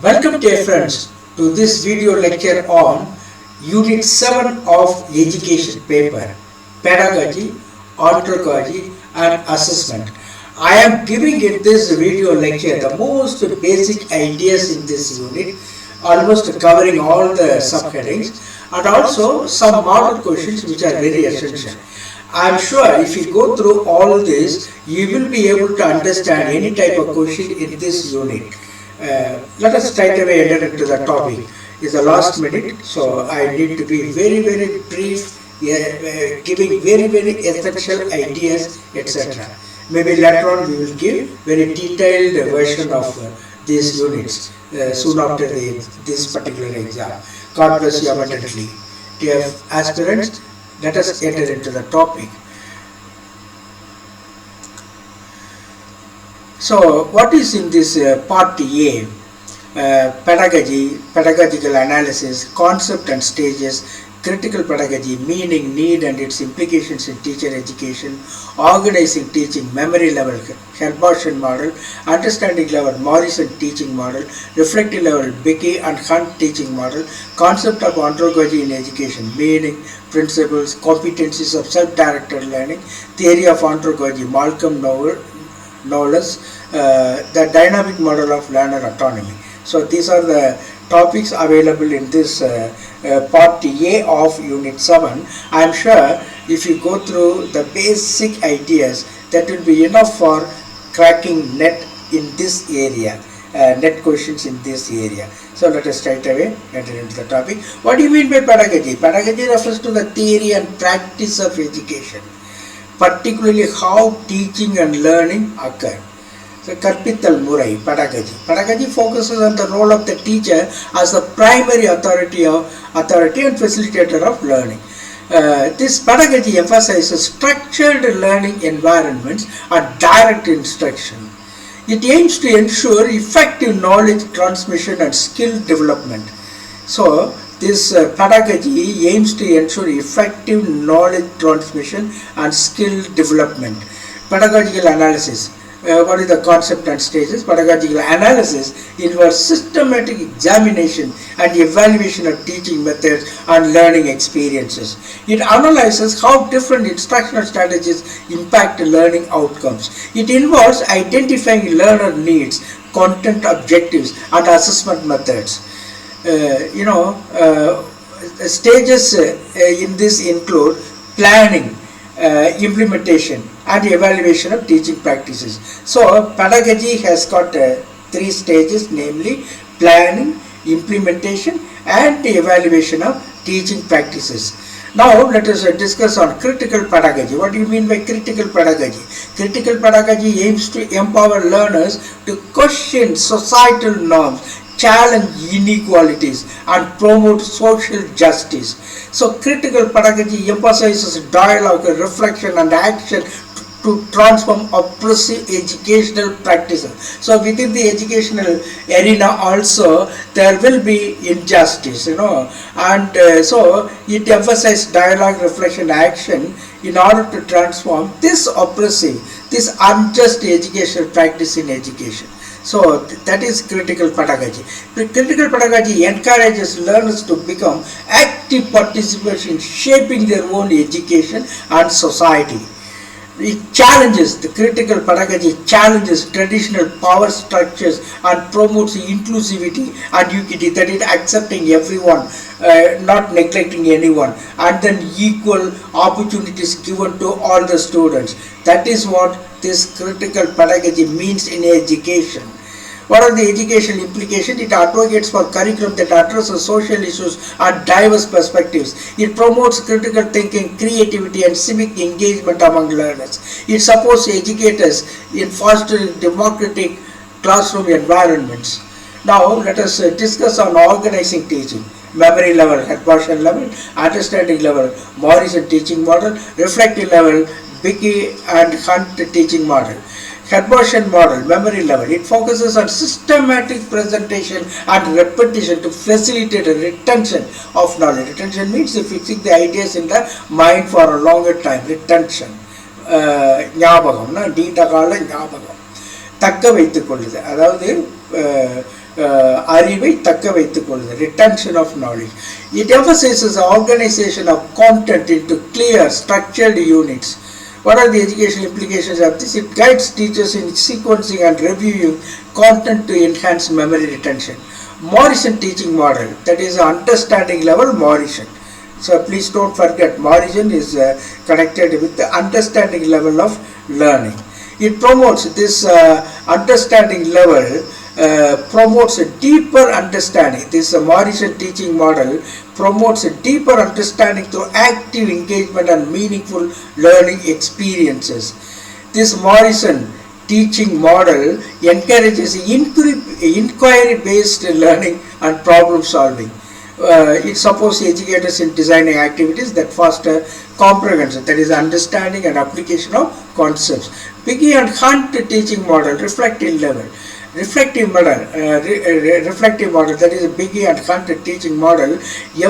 Welcome dear friends to this video lecture on Unit 7 of Education paper, Pedagogy, Andragogy and Assessment. I am giving in this video lecture the most basic ideas in this unit, almost covering all the subheadings and also some model questions which are very essential. I am sure if you go through all this, you will be able to understand any type of question in this unit. Let us straight away enter into the topic. It's the last minute, so I need to be very brief, giving very essential ideas, etc. Maybe later on we will give very detailed version of these units soon after this particular exam. God bless you abundantly. Dear aspirants, let us enter into the topic. So, what is in this part A? Pedagogy, pedagogical analysis, concept and stages, critical pedagogy, meaning, need and its implications in teacher education, organizing teaching, memory level, Herbartian model, understanding level, Morrison teaching model, reflective level, Becky and Hunt teaching model, concept of andragogy in education, meaning, principles, competencies of self-directed learning, theory of andragogy, Malcolm Knowles, the dynamic model of learner autonomy. So these are the topics available in this part A of Unit 7. I am sure if you go through the basic ideas, that will be enough for cracking NET in this area, NET questions in this area. So let us straight away enter into the topic. What do you mean by pedagogy? Pedagogy refers to the theory and practice of education, particularly how teaching and learning occur. So, Karpittal Murai, pedagogy. Pedagogy focuses on the role of the teacher as the primary authority and facilitator of learning. This pedagogy emphasizes structured learning environments and direct instruction. It aims to ensure effective knowledge transmission and skill development. So, this pedagogy aims to ensure effective knowledge transmission and skill development. Pedagogical analysis. What is the concept and stages? Pedagogical analysis involves systematic examination and evaluation of teaching methods and learning experiences. It analyzes how different instructional strategies impact learning outcomes. It involves identifying learner needs, content objectives, and assessment methods. Stages in this include planning, implementation and evaluation of teaching practices. So pedagogy has got 3 stages, namely planning, implementation and evaluation of teaching practices. Now let us discuss on critical pedagogy. What do you mean by critical pedagogy? Critical pedagogy aims to empower learners to question societal norms, challenge inequalities and promote social justice. So critical pedagogy emphasizes dialogue, reflection and action to transform oppressive educational practices. So within the educational arena also there will be injustice, and so it emphasizes dialogue, reflection, action in order to transform this oppressive, this unjust educational practice in education. So that is critical pedagogy. Critical pedagogy encourages learners to become active participants in shaping their own education and society. It challenges, the critical pedagogy challenges traditional power structures and promotes inclusivity and equity, that is accepting everyone, not neglecting anyone, and then equal opportunities given to all the students. That is what this critical pedagogy means in education. What are the educational implications? It advocates for curriculum that addresses social issues and diverse perspectives. It promotes critical thinking, creativity and civic engagement among learners. It supports educators in fostering democratic classroom environments. Now let us discuss on organizing teaching. Memory level, Herbartian level, understanding level, Morrison teaching model, reflective level, Becky and Hunt teaching model. Herbartian model, memory level, it focuses on systematic presentation and repetition to facilitate a retention of knowledge. Retention means fixing the ideas in the mind for a longer time. Retention. ஞாபகம், நீண்ட கால ஞாபகம், தக்க வைத்துக் கொள்ளுது. அதாவது அறிவை தக்க வைத்துக் கொள்வது, retention of knowledge. It emphasizes the organization of content into clear structured units. What are the educational implications of this? It guides teachers in sequencing and reviewing content to enhance memory retention. Morrison teaching model, that is understanding level Morrison. So please don't forget, Morrison is connected with the understanding level of learning. It promotes this understanding level, promotes a deeper understanding. This Morrison teaching model promotes a deeper understanding through active engagement and meaningful learning experiences. This Morrison teaching model encourages inquiry-based learning and problem solving. It supports educators in designing activities that foster comprehension, that is understanding and application of concepts. Piggy and Hunt teaching model, reflective level. Reflective model, that is Piggy and Hunt teaching model,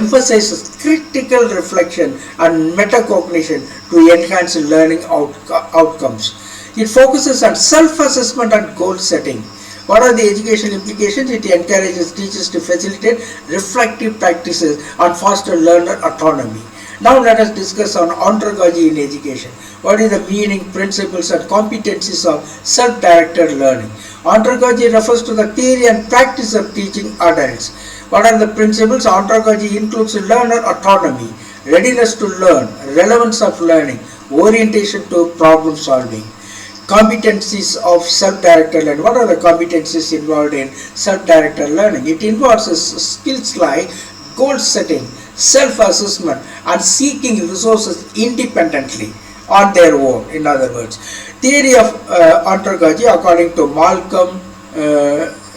emphasizes critical reflection and metacognition to enhance learning outcomes. It focuses on self-assessment and goal setting. What are the educational implications? It encourages teachers to facilitate reflective practices and foster learner autonomy. Now let us discuss on Andragogy in education. What is the meaning, principles and competencies of self-directed learning? Andragogy refers to the theory and practice of teaching adults. What are the principles? Andragogy includes learner autonomy, readiness to learn, relevance of learning, orientation to problem solving. Competencies of self-directed learning. What are the competencies involved in self-directed learning? It involves skills like goal setting, self-assessment and seeking resources independently on their own. In other words, theory of Andragogy according to Malcolm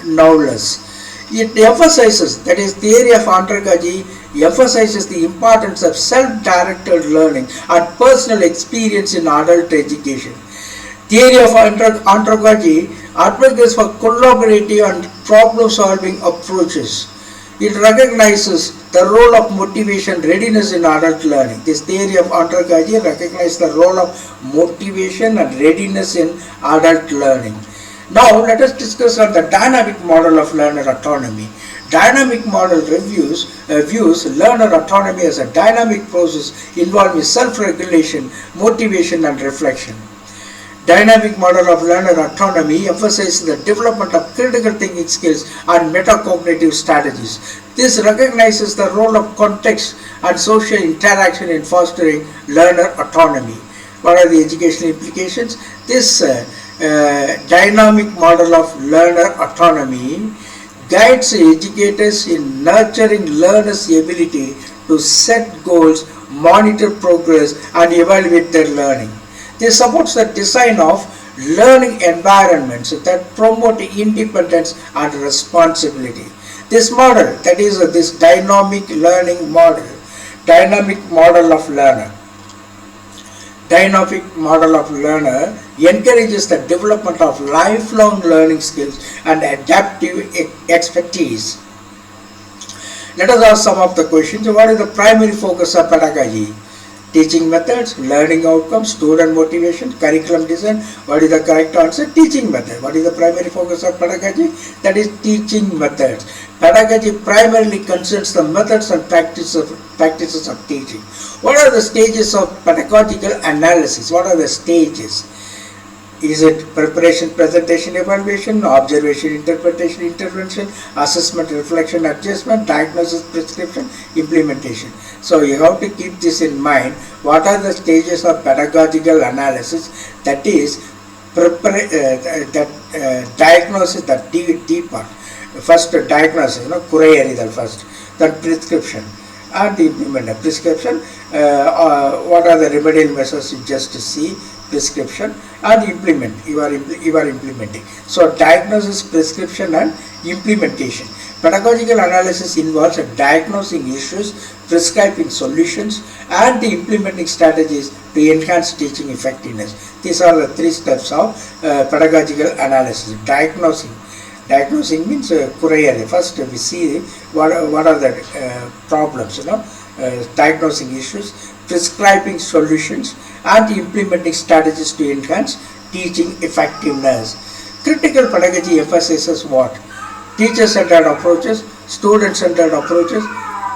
Knowles. It emphasizes, that is theory of Andragogy emphasizes the importance of self-directed learning and personal experience in adult education. Theory of Andragogy advocates for collaborative and problem-solving approaches. It recognizes the role of motivation, readiness in adult learning. This theory of Andragogy recognizes the role of motivation and readiness in adult learning. Now let us discuss on the dynamic model of learner autonomy. Dynamic model views learner autonomy as a dynamic process involving self-regulation, motivation and reflection. Dynamic model of learner autonomy emphasizes the development of critical thinking skills and metacognitive strategies. This recognizes the role of context and social interaction in fostering learner autonomy. What are the educational implications? This dynamic model of learner autonomy guides educators in nurturing learners' ability to set goals, monitor progress and evaluate their learning. This supports the design of learning environments that promote independence and responsibility. This model, that is this dynamic learning model, dynamic model of learner encourages the development of lifelong learning skills and adaptive expertise. Let us ask some of the questions. What is the primary focus of pedagogy? Teaching methods, learning outcomes, student motivation, curriculum design. What is the correct answer? Teaching method. What is the primary focus of pedagogy? That is teaching methods. Pedagogy primarily concerns the methods and practices of teaching. What are the stages of pedagogical analysis? What are the stages? Is it preparation, presentation, evaluation, observation, interpretation, intervention, assessment, reflection, adjustment, diagnosis, prescription, implementation? So you have to keep this in mind. What are the stages of pedagogical analysis? That is diagnosis, the D part. First diagnosis, kurayarital first, then prescription and implement a prescription. What are the remedial measures? You just see prescription and implement. You are implementing. So diagnosis, prescription and implementation. Pedagogical analysis involves diagnosing issues, prescribing solutions and implementing strategies to enhance teaching effectiveness. These are the three steps of pedagogical analysis. Diagnosing means kurayari. First we see what are the problems, diagnosing issues, prescribing solutions and implementing strategies to enhance teaching effectiveness. Critical pedagogy emphasizes what? teacher-centered approaches, student-centered approaches,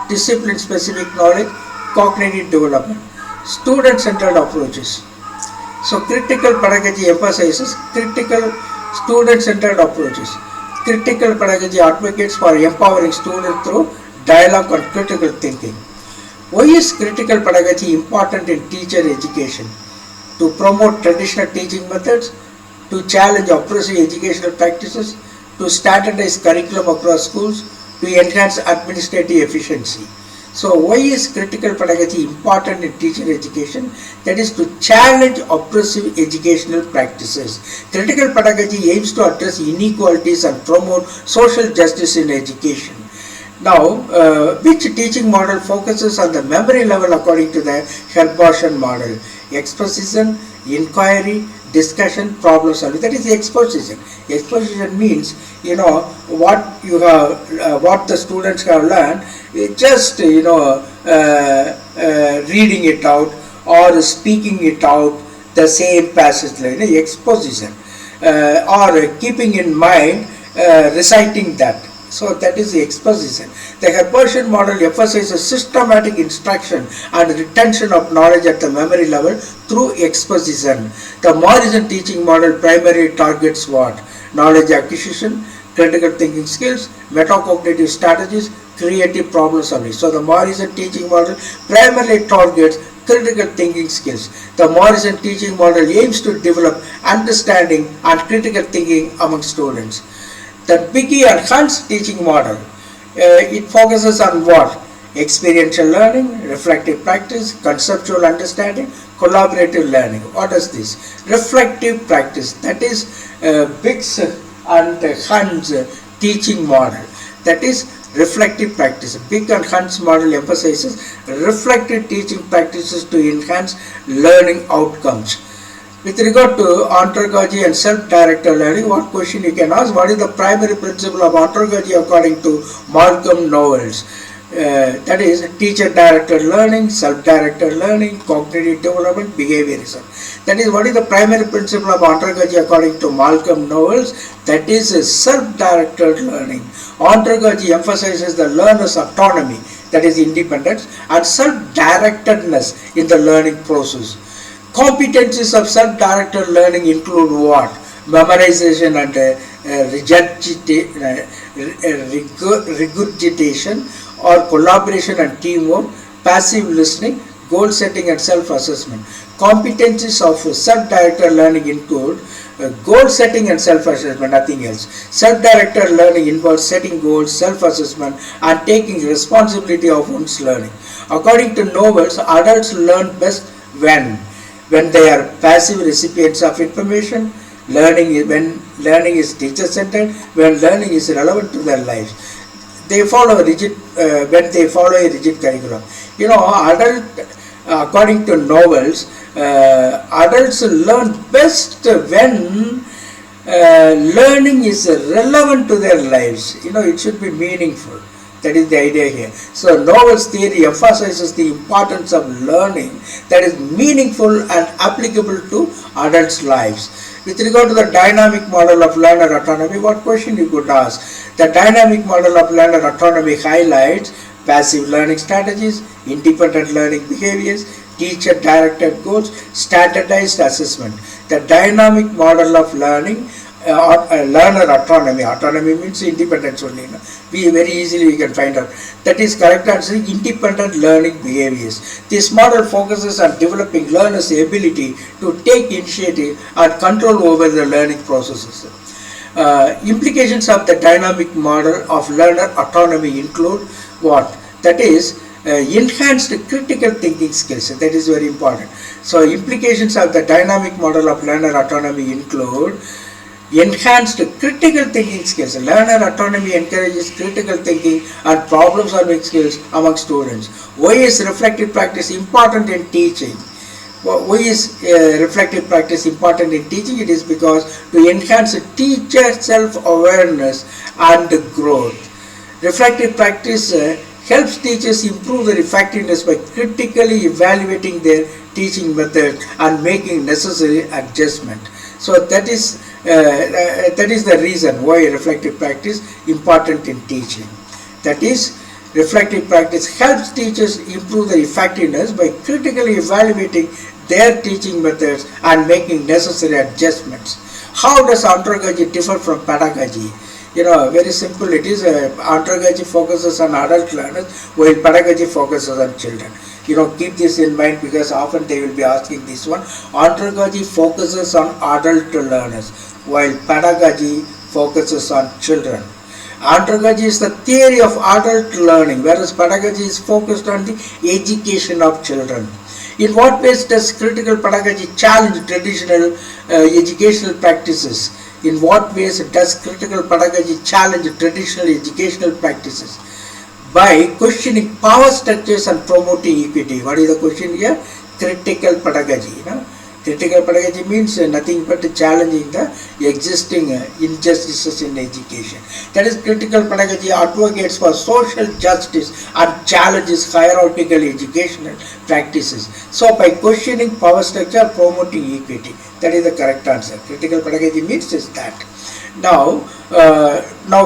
discipline-specific knowledge, cognitive development. Student-centered approaches. So critical pedagogy emphasizes critical student-centered approaches. Critical pedagogy advocates for empowering students through dialogue and critical thinking. Why is critical pedagogy important in teacher education? To promote traditional teaching methods, to challenge oppressive educational practices, to standardize curriculum across schools, to enhance administrative efficiency. So why is critical pedagogy important in teacher education? That is to challenge oppressive educational practices. Critical pedagogy aims to address inequalities and promote social justice in education. Now, which teaching model focuses on the memory level according to the Herbartian model? Exposition, inquiry, discussion, problem solving. That is the exposition. Exposition means, what you have, what the students have learned, just reading it out or speaking it out, the same passage like exposition, or keeping in mind, reciting that. So that is the exposition. The Herbartian model emphasizes systematic instruction and retention of knowledge at the memory level through exposition. The Morrison teaching model primarily targets what? Knowledge acquisition, critical thinking skills, metacognitive strategies, creative problem solving. So the Morrison teaching model primarily targets critical thinking skills. The Morrison teaching model aims to develop understanding and critical thinking among students. The Biggie and Hunt's teaching model, it focuses on what? Experiential learning, reflective practice, conceptual understanding, collaborative learning. What is this? Reflective practice. That is Biggs and Hunt's teaching model. That is reflective practice. Biggs and Hunt's model emphasizes reflective teaching practices to enhance learning outcomes. With regard to andragogy and self-directed learning, what question you can ask? What is the primary principle of andragogy according to Malcolm Knowles? That is teacher-directed learning, self-directed learning, cognitive development, behaviorism. That is, what is the primary principle of andragogy according to Malcolm Knowles? That is self-directed learning. Andragogy emphasizes the learner's autonomy, that is independence, and self-directedness in the learning process. Competencies of self-directed learning include what? Memorization and regurgitation, or collaboration and teamwork, passive listening, goal setting and self-assessment. Competencies of self-directed learning include goal setting and self-assessment, nothing else. Self-directed learning involves setting goals, self-assessment, and taking responsibility of one's learning. According to Knowles, adults learn best when they are passive recipients of information, when learning is teacher-centered, when learning is relevant to their lives. They follow when they follow a rigid curriculum. According to Knowles, adults learn best when learning is relevant to their lives. It should be meaningful. That is the idea here. So Knowles' theory emphasizes the importance of learning that is meaningful and applicable to adults' lives. With regard to the dynamic model of learner autonomy, what question you could ask? The dynamic model of learner autonomy highlights passive learning strategies, independent learning behaviors, teacher-directed goals, standardized assessment. The dynamic model of learning learner autonomy means independence only. Very easily we can find out. That is correct answer, independent learning behaviors. This model focuses on developing learners' ability to take initiative and control over the learning processes. Implications of the dynamic model of learner autonomy include what? That is enhanced critical thinking skills. That is very important. So implications of the dynamic model of learner autonomy include enhanced critical thinking skills. Learner autonomy encourages critical thinking and problem solving skills among students. Why is reflective practice important in teaching? Why is reflective practice important in teaching? It is because to enhance teacher self-awareness and growth. Reflective practice helps teachers improve their effectiveness by critically evaluating their teaching method and making necessary adjustment. So that is That is the reason why reflective practice important in teaching. That is, reflective practice helps teachers improve their effectiveness by critically evaluating their teaching methods and making necessary adjustments. How does andragogy differ from pedagogy? Very simple it is. Andragogy focuses on adult learners while pedagogy focuses on children. Keep this in mind because often they will be asking this one. Andragogy focuses on adult learners while pedagogy focuses on children. Andragogy is the theory of adult learning, whereas pedagogy is focused on the education of children. In what ways does critical pedagogy challenge traditional educational practices? In what ways does critical pedagogy challenge traditional educational practices? By questioning power structures and promoting equity. What is the question here? Critical pedagogy. Critical pedagogy means nothing but challenging the existing injustices in education. That is, critical pedagogy advocates for social justice and challenges hierarchical educational practices. So, by questioning power structure, promoting equity. That is the correct answer. Critical pedagogy means is that. Now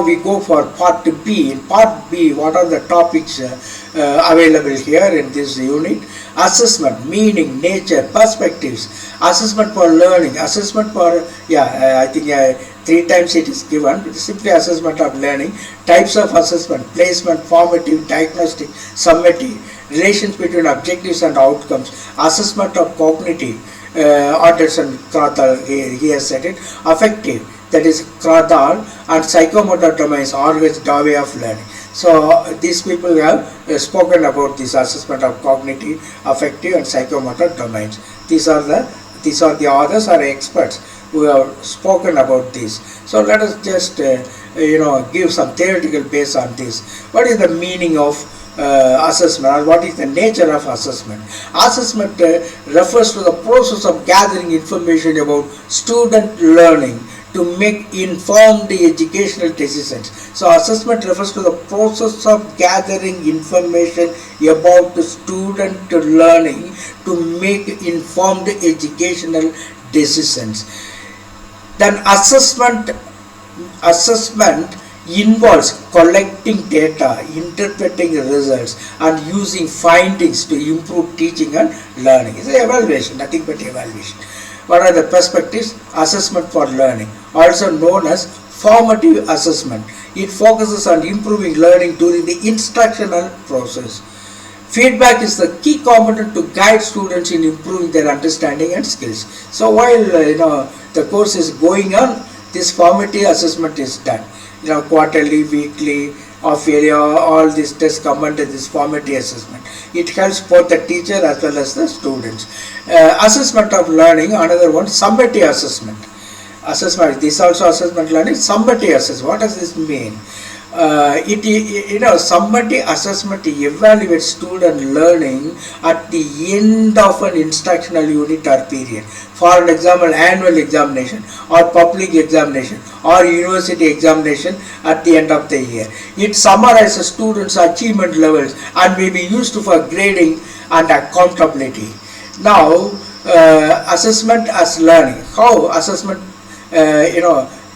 we go for part B. In part B, what are the topics available here in this unit? Assessment, meaning, nature, perspectives, assessment for learning, assessment for, I think 3 times it is given, simply assessment of learning, types of assessment, placement, formative, diagnostic, summative, relations between objectives and outcomes, assessment of cognitive, Anderson, Krathal, he has said it, affective, that is Krathal, and psychomotor domains, always the way of learning. So these people have spoken about this assessment of cognitive, affective and psychomotor domains. These are the authors or experts who have spoken about this. So let us just give some theoretical base on this. What is the meaning of assessment, or what is the nature of assessment? Assessment refers to the process of gathering information about student learning to make informed educational decisions. So assessment refers to the process of gathering information about the student learning to make informed educational decisions. Then assessment involves collecting data, interpreting results and using findings to improve teaching and learning. It's an evaluation, nothing but evaluation. What are the perspectives? Assessment for learning, also known as formative assessment. It focuses on improving learning during the instructional process. Feedback is the key component to guide students in improving their understanding and skills. So while the course is going on, this formative assessment is done. Quarterly, weekly, of area, all these tests come under this formative assessment. It helps both the teacher as well as the students. Assessment of learning, another one, summative assessment. This also assessment learning, summative assessment. What does this mean? Summative assessment evaluates student learning at the end of an instructional unit or period. For example, annual examination or public examination or university examination at the end of the year. It summarizes students' achievement levels and may be used for grading and accountability. Now, assessment as learning. How assessment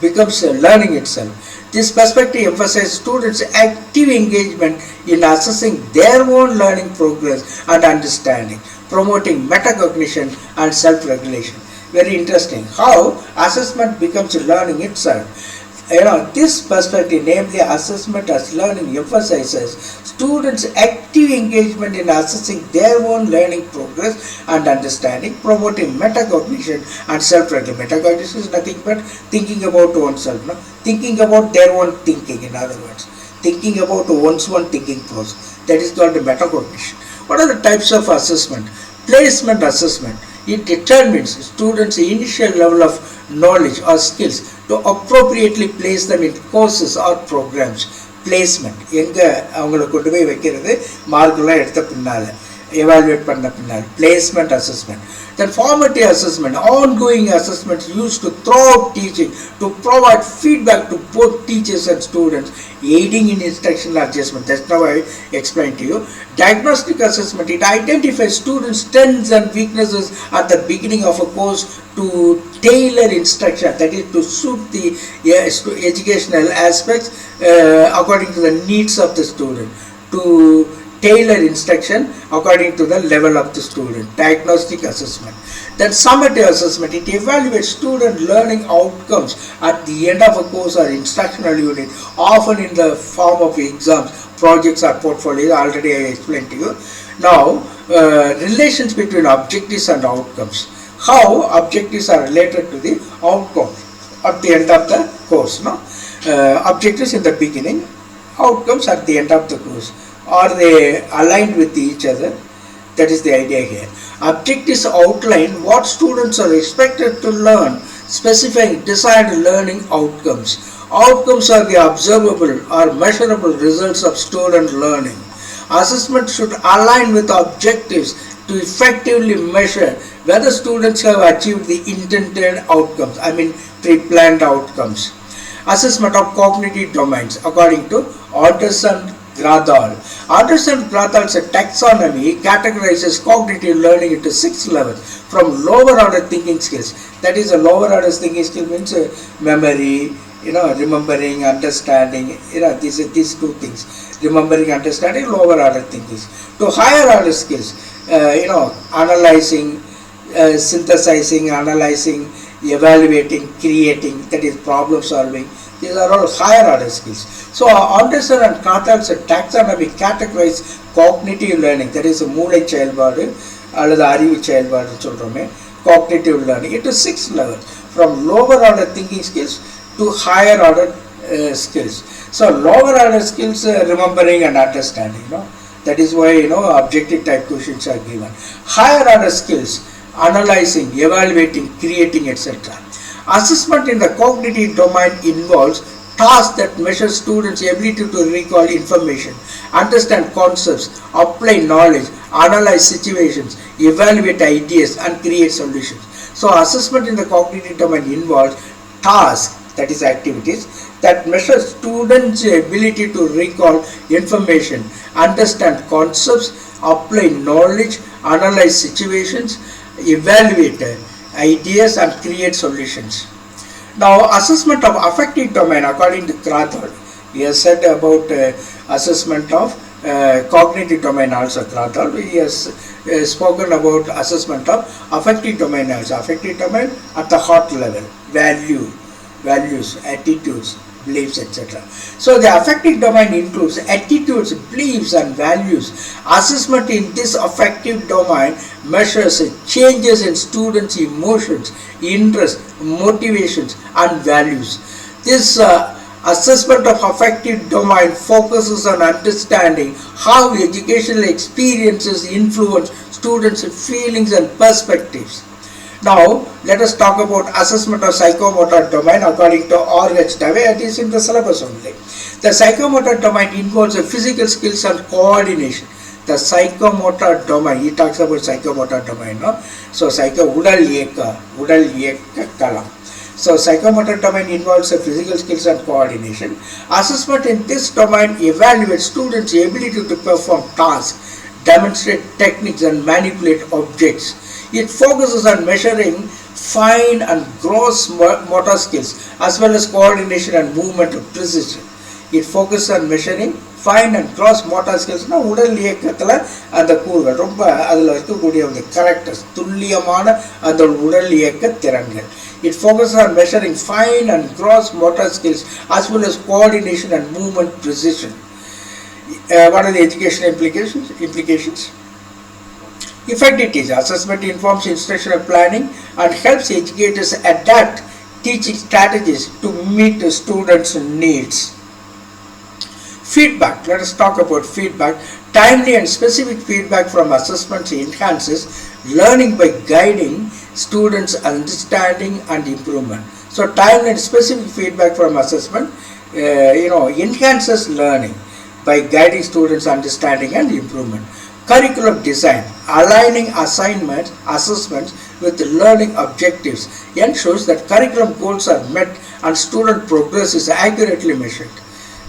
becomes learning itself. This perspective emphasizes students' active engagement in assessing their own learning progress and understanding, promoting metacognition and self-regulation. Very interesting. How assessment becomes learning itself. This perspective, namely assessment as learning, emphasizes students' active engagement in assessing their own learning progress and understanding, promoting metacognition and self-regulation. Metacognition is nothing but thinking about oneself, thinking about their own thinking, in other words, thinking about one's own thinking process. That is called metacognition. What are the types of assessment? Placement assessment. It determines students' initial level of knowledge or skills to appropriately place them in courses or programs. Placement, எங்க அவங்களை கொண்டு போய் வைக்கிறது, மார்க்கெல்லாம் எடுத்த பின்னால evaluate பண்ண பின்னால் placement assessment, then formative assessment, ongoing assessments used to throughout teaching to provide feedback to both teachers and students, aiding in instructional adjustment. That's how I explained to you. Diagnostic assessment, it identifies students' strengths and weaknesses at the beginning of a course to tailor instruction, that is to suit the educational aspects according to the needs of the student, to tailor instruction according to the level of the student. Diagnostic assessment. Then summative assessment, it evaluates student learning outcomes at the end of a course or instructional unit, often in the form of exams, projects or portfolios. Already I explained to you. Now relations between objectives and outcomes, how objectives are related to the outcome at the end of the course. Objectives in the beginning, outcomes at the end of the course. Are they aligned with each other? That is the idea here. Objectives outline what students are expected to learn, specifying desired learning outcomes. Outcomes are the observable or measurable results of student learning. Assessment should align with objectives to effectively measure whether students have achieved the intended outcomes, I mean pre-planned outcomes. Assessment of cognitive domains according to Anderson-Gradal. Anderson-Gradal's taxonomy categorizes cognitive learning into 6 levels from lower order thinking skills. That is, a lower order thinking skill means memory, remembering, understanding, these two things. Remembering, understanding, lower order thinking. To higher order skills, analyzing, synthesizing, analyzing, evaluating, creating, that is problem solving. These are all higher order skills. So Anderson and Gradal's taxonomy categorize cognitive learning, that is மூளை செயல்பாடு அல்லது அறிவு செயல்பாடு சொல்றோமே, cognitive learning into 6 levels from lower order thinking skills to higher order skills. So lower order skills, remembering and understanding, that is why objective type questions are given. Higher order skills, analyzing, evaluating, creating, etc. Assessment in the cognitive domain involves tasks that measure students' ability to recall information, understand concepts, apply knowledge, analyze situations, evaluate ideas and create solutions. So assessment in the cognitive domain involves tasks, that is activities, that measure students' ability to recall information, understand concepts, apply knowledge, analyze situations, evaluate ideas and create solutions. Now assessment of affective domain according to Gradal. He has said about assessment of cognitive domain also. Gradal, he has spoken about assessment of affective domain also. Affective domain at the heart level, values, attitudes, beliefs, etc. So the affective domain includes attitudes, beliefs and values. Assessment in this affective domain measures changes in students' emotions, interests, motivations and values. This assessment of affective domain focuses on understanding how educational experiences influence students' feelings and perspectives. Now let us talk about assessment of psychomotor domain according to R.H. Dave. It is in the syllabus only. The psychomotor domain involves physical skills and coordination. The psychomotor domain, he talks about psychomotor domain. So udal yeka kalam. So psychomotor domain involves physical skills and coordination. Assessment in this domain evaluates students' ability to perform tasks, demonstrate techniques and manipulate objects. It focuses on measuring fine and gross motor skills as well as coordination and movement of precision. It focuses on measuring fine and gross motor skills. உடல் இயக்கத்தில் அந்த கூறுகள் ரொம்ப அதில் இருக்கக்கூடிய அந்த correctors, துல்லியமான அந்த உடல் இயக்க திறன்கள். It focuses on measuring fine and gross motor skills as well as coordination and movement precision. What are the educational implications? Effective teaching. Assessment informs instructional planning and helps educators adapt teaching strategies to meet the students' needs. Feedback. Let us talk about feedback. Timely and specific feedback from assessments enhances learning by guiding students' understanding and improvement. So timely and specific feedback from assessment enhances learning by guiding students' understanding and improvement. Curriculum design, aligning assessments with learning objectives ensures that curriculum goals are met and student progress is accurately measured.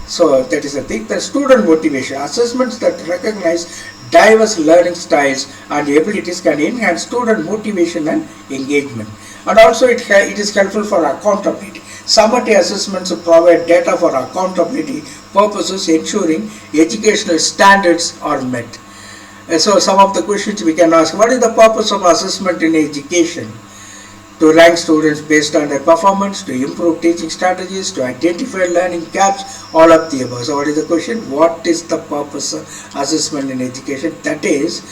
So that is the thing. The student motivation, assessments that recognize diverse learning styles and abilities can enhance student motivation and engagement. And also it is helpful for accountability. Summative assessments provide data for accountability purposes, ensuring educational standards are met. So some of the questions we can ask: what is the purpose of assessment in education? To rank students based on their performance, to improve teaching strategies, to identify learning gaps, all of the above. So what is the question? What is the purpose of assessment in education? That is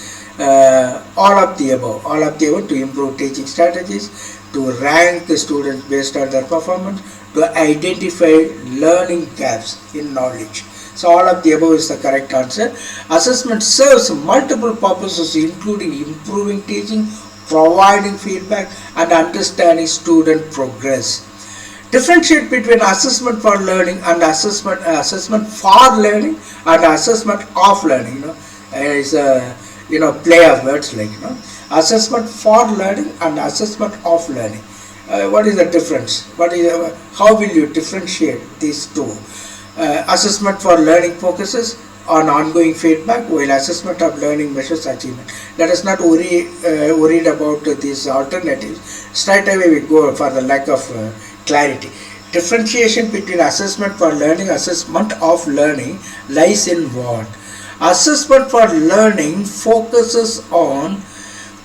all of the above. All of the above: to improve teaching strategies, to rank the students based on their performance, to identify learning gaps in knowledge. So all of the above is the correct answer. Assessment serves multiple purposes, including improving teaching, providing feedback, and understanding student progress. Differentiate between assessment for learning and assessment for learning and assessment of learning. Is a play of words, like assessment for learning and assessment of learning. What is the difference? How will you differentiate these two? Assessment for learning focuses on ongoing feedback, while assessment of learning measures achievement. Let us not worried about these alternatives. Straight away we go for the lack of clarity. Differentiation between assessment for learning, assessment of learning lies in what? Assessment for learning focuses on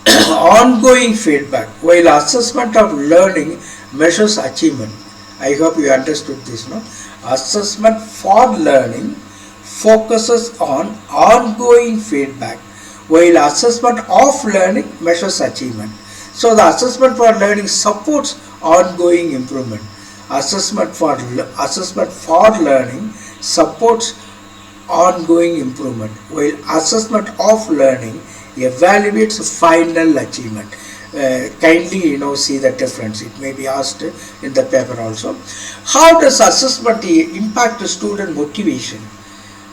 ongoing feedback, while assessment of learning measures achievement. I hope you understood this, no? Assessment for learning focuses on ongoing feedback, while assessment of learning measures achievement. So the assessment for learning supports ongoing improvement. Assessment for learning supports ongoing improvement, while assessment of learning evaluates final achievement. Kindly see the difference. It may be asked in the paper also. How does assessment impact student motivation?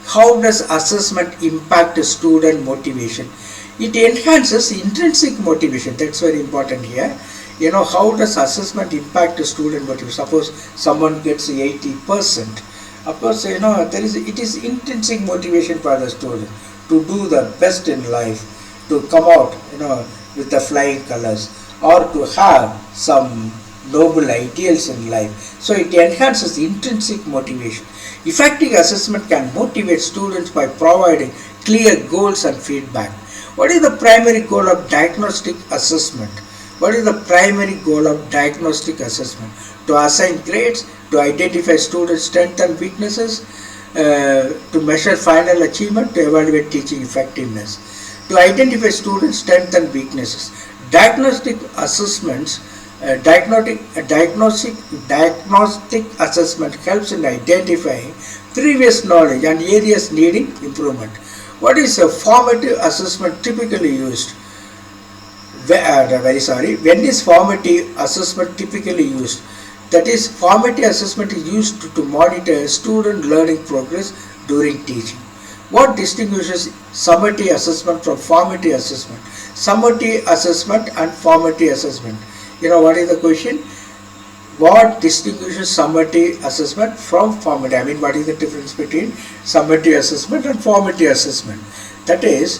How does assessment impact student motivation? It enhances intrinsic motivation. That's very important here. How does assessment impact student motivation? Suppose someone gets 80%. Of course, it is intrinsic motivation for the student to do the best in life, to come out, with the flying colors, or to have some noble ideals in life. So it enhances intrinsic motivation. Effective assessment can motivate students by providing clear goals and feedback. What is the primary goal of diagnostic assessment? What is the primary goal of diagnostic assessment? To assign grades, to identify students' strengths and weaknesses, to measure final achievement, to evaluate teaching effectiveness. To identify students' strengths and weaknesses. Diagnostic assessments, diagnostic assessment helps in identifying previous knowledge and areas needing improvement. What is a formative assessment typically used? When is formative assessment typically used? That is, formative assessment is used to monitor student learning progress during teaching. What distinguishes summative assessment from formative assessment? Summative assessment and formative assessment. What is the question? What distinguishes summative assessment from formative? I mean, what is the difference between summative assessment and formative assessment? That is,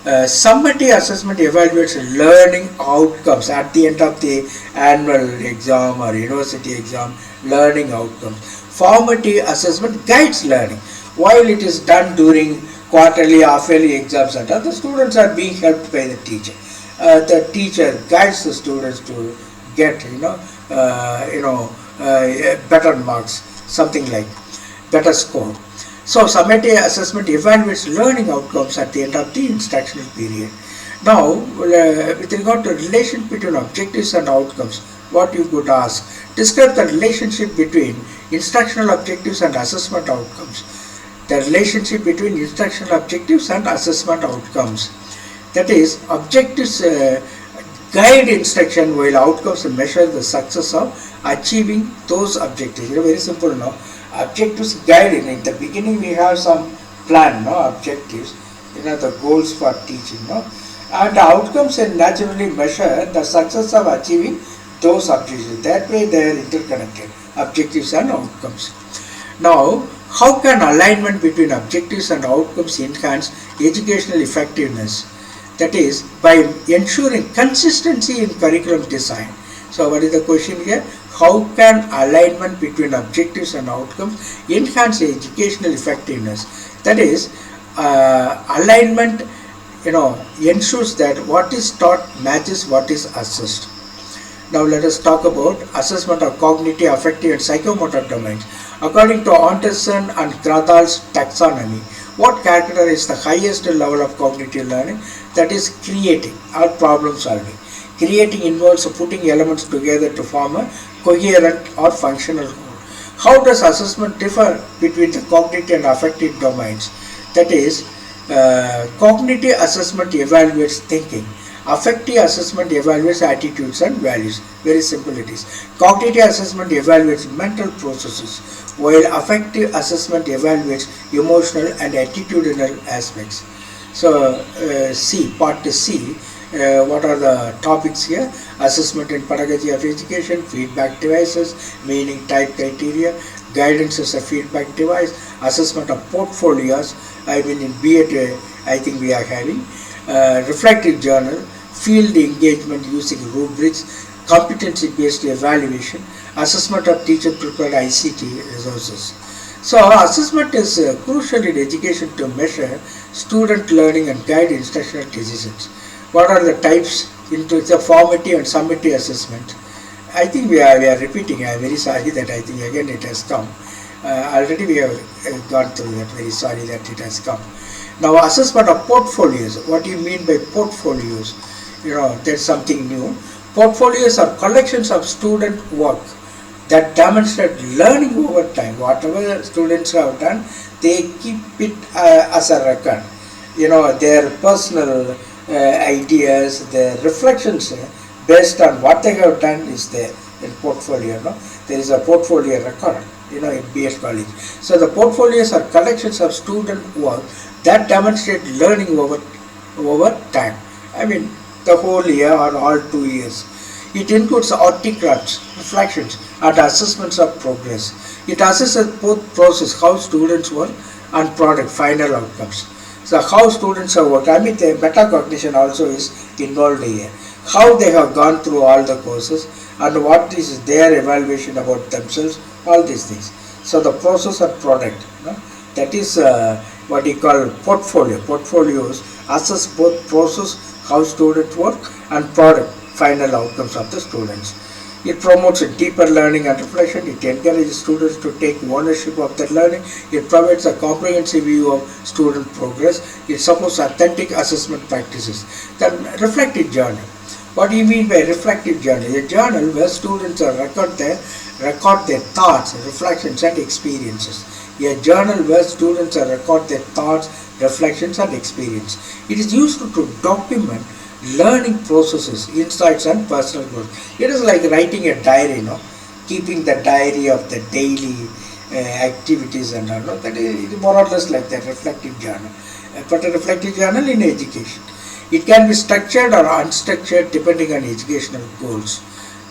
summative assessment evaluates learning outcomes at the end of the annual exam or university exam, learning outcomes. Formative assessment guides learning. While it is done during quarterly, half-yearly exams, and the students are being helped by the teacher. The teacher guides the students to get, better marks, something like better score. So summative assessment evaluates learning outcomes at the end of the instructional period. Now, with regard to relation between objectives and outcomes, what you could ask: describe the relationship between instructional objectives and assessment outcomes. The relationship between instructional objectives and assessment outcomes. That is, objectives guide instruction, while outcomes measure the success of achieving those objectives. Very simple, no? Objectives guide. In the beginning we have some plan, objectives. the goals for teaching, and the outcomes can naturally measure the success of achieving those objectives. That way they are interconnected, objectives and outcomes. Now, how can alignment between objectives and outcomes enhance educational effectiveness? That is, by ensuring consistency in curriculum design. So what is the question here? How can alignment between objectives and outcomes enhance educational effectiveness? That is, alignment ensures that what is taught matches what is assessed. Now let us talk about assessment of cognitive, affective and psychomotor domains. According to Anderson and Gradal's taxonomy, what characterizes the highest level of cognitive learning? That is creating or problem solving. Creating involves putting elements together to form a coherent or functional whole. How does assessment differ between the cognitive and affective domains? That is, cognitive assessment evaluates thinking. Affective assessment evaluates attitudes and values. Very simple it is. Cognitive assessment evaluates mental processes, while affective assessment evaluates emotional and attitudinal aspects. So, part C. What are the topics here? Assessment and pedagogy of education, feedback devices, meaning type criteria, guidance as a feedback device, assessment of portfolios. In B.Ed, I think we are having reflective journal, field engagement using rubrics, competency-based evaluation, assessment of teacher-prepared ICT resources. So, assessment is crucial in education to measure student learning and guide instructional decisions. What are the types? Into the formative and summative assessment. I think we are repeating. I am very sorry that I think again it has come. Already we have gone through that. Very sorry that it has come. Now, assessment of portfolios. What do you mean by portfolios? That's something new. Portfolios are collections of student work that demonstrate learning over time. Whatever students have done, they keep it as a record. Their personal ideas, their reflections based on what they have done is there in portfolio. There is a portfolio record in B.Ed college. So the portfolios are collections of student work that demonstrate learning over time. The whole year or all 2 years. It includes articles, reflections and assessments of progress. It assesses both process, how students work, and product, final outcomes. So how students have worked. The metacognition also is involved here. How they have gone through all the courses and what is their evaluation about themselves, all these things. So the process and product, that is what you call portfolio. Portfolios assess both process, how students work, and product, final outcomes of the students. It promotes a deeper learning and reflection. It encourages students to take ownership of their learning. It provides a comprehensive view of student progress. It supports authentic assessment practices. Then reflective journal. What do you mean by reflective journal? A journal where students record their thoughts, reflections and experiences. A journal where students record their thoughts, reflections and experience. It is used to document learning processes, insights and personal growth. It is like writing a diary, keeping the diary of the daily activities and all. That is more or less like that, reflective journal. But a reflective journal in education. It can be structured or unstructured depending on educational goals.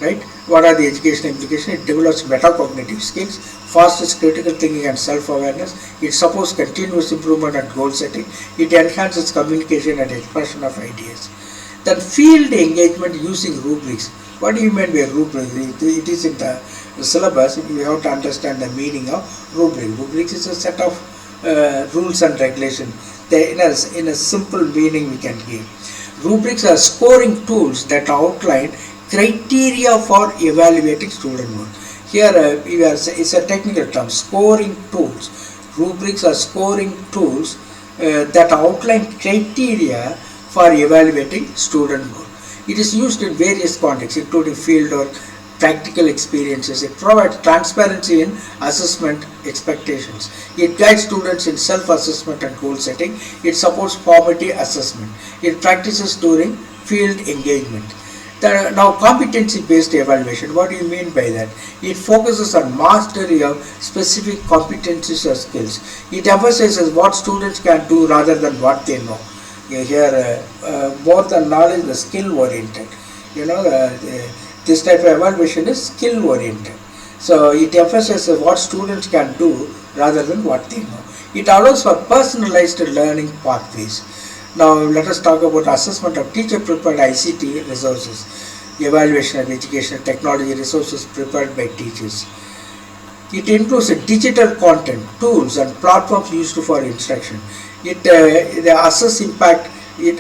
Right? What are the educational implications? It develops metacognitive skills, fosters critical thinking and self-awareness. It supports continuous improvement and goal setting. It enhances communication and expression of ideas. Then field engagement using rubrics. What do you mean by rubrics? It is in the syllabus. We have to understand the meaning of rubric. Rubrics is a set of rules and regulations. In a simple meaning we can give. Rubrics are scoring tools that outline criteria for evaluating student work. Here it's a technical term, scoring tools. Rubrics are scoring tools that outline criteria for evaluating student work. It is used in various contexts, including field work, practical experiences. It provides transparency in assessment expectations. It guides students in self-assessment and goal setting. It supports formative assessment. It practices during field engagement. Now, competency-based evaluation, what do you mean by that? It focuses on mastery of specific competencies or skills. It emphasizes what students can do rather than what they know. Here, more than knowledge, the skill-oriented. This type of evaluation is skill-oriented. So, it emphasizes what students can do rather than what they know. It allows for personalized learning pathways. Now, let us talk about assessment of teacher-prepared ICT resources, evaluation of educational technology resources prepared by teachers. It includes digital content, tools, and platforms used for instruction. It assesses impact. It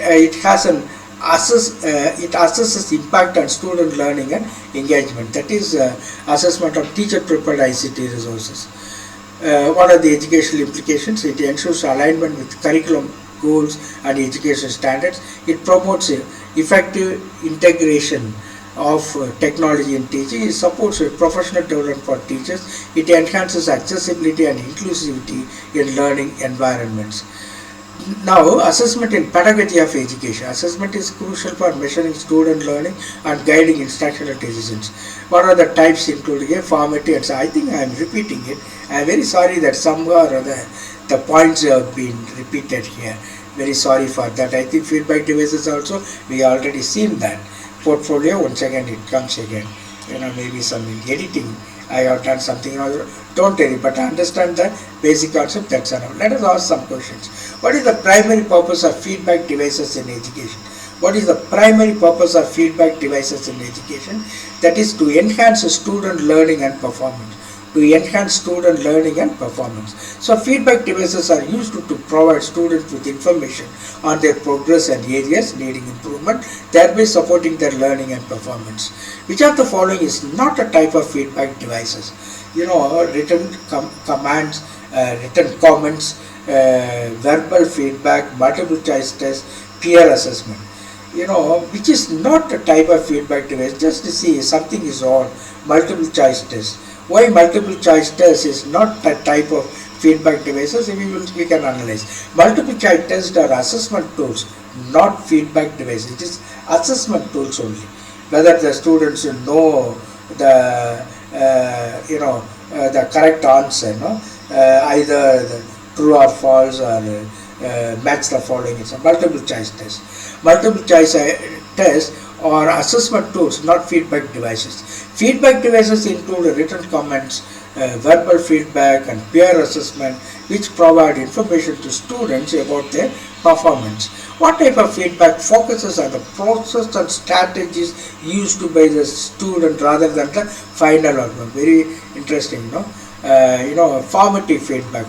assesses impact on student learning and engagement. That is assessment of teacher-prepared ICT resources. What are the educational implications? It ensures alignment with curriculum goals and education standards. It promotes effective integration of technology in teaching. It supports professional development for teachers. It enhances accessibility and inclusivity in learning environments. Now, assessment in pedagogy of education. Assessment is crucial for measuring student learning and guiding instructional decisions. What are the types including here? Formative and so I think I am repeating it. I am very sorry that somehow or other the points have been repeated here. Very sorry for that. I think feedback devices also, we already seen that. Portfolio, once again it comes again. Maybe some editing. I have done something or other. Don't worry, but understand the basic concept, that's enough. Let us ask some questions. What is the primary purpose of feedback devices in education? What is the primary purpose of feedback devices in education? That is to enhance student learning and performance. So feedback devices are used to provide students with information on their progress and areas needing improvement, thereby supporting their learning and performance. Which of the following is not a type of feedback devices? Written commands, written comments, verbal feedback, multiple choice test, peer assessment. Which is not a type of feedback device. Just to see something is on multiple choice test. Why multiple choice test is not a type of feedback devices, we can analyze. Multiple choice tests are assessment tools, not feedback devices. It is assessment tools only. Whether the students know the the correct answer, either the true or false or match the following. It's a multiple choice test. Multiple choice test or assessment tools, not feedback devices. Feedback devices include written comments, verbal feedback and peer assessment, which provide information to students about their performance. What type of feedback focuses on the process and strategies used by the student rather than the final outcome? Very interesting, formative feedback,